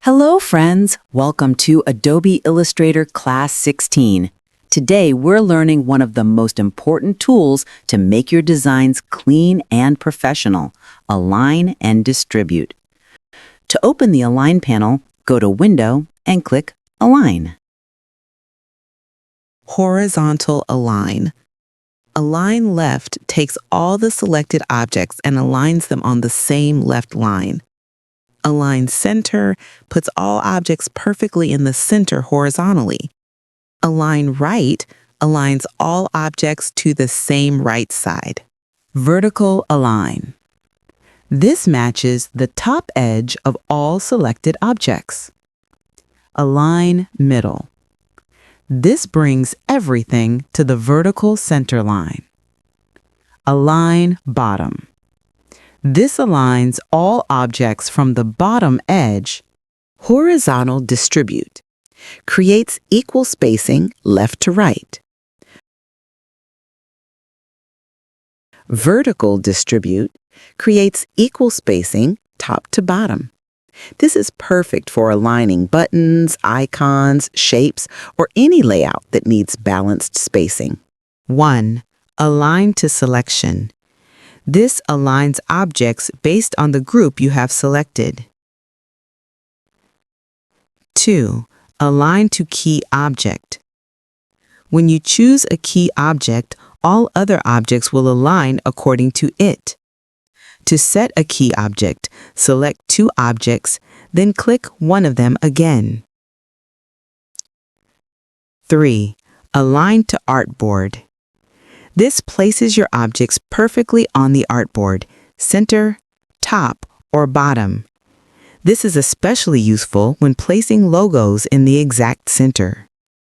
Hello, friends. Welcome to Adobe Illustrator Class 16. Today, we're learning one of the most important tools to make your designs clean and professional: Align and Distribute. To open the Align panel, go to Window and click Align. Horizontal align. Align left takes all the selected objects and aligns them on the same left line. Align center puts all objects perfectly in the center horizontally. Align right aligns all objects to the same right side. Vertical align. This matches the top edge of all selected objects. Align middle. This brings everything to the vertical center line. Align bottom. This aligns all objects from the bottom edge. Horizontal distribute creates equal spacing left to right. Vertical distribute creates equal spacing top to bottom. This is perfect for aligning buttons, icons, shapes, or any layout that needs balanced spacing. 1. Align to selection. This aligns objects based on the group you have selected. 2. Align to key object. When you choose a key object, all other objects will align according to it. To set a key object, select two objects, then click one of them again. 3. Align to artboard. This places your objects perfectly on the artboard, center, top, or bottom. This is especially useful when placing logos in the exact center.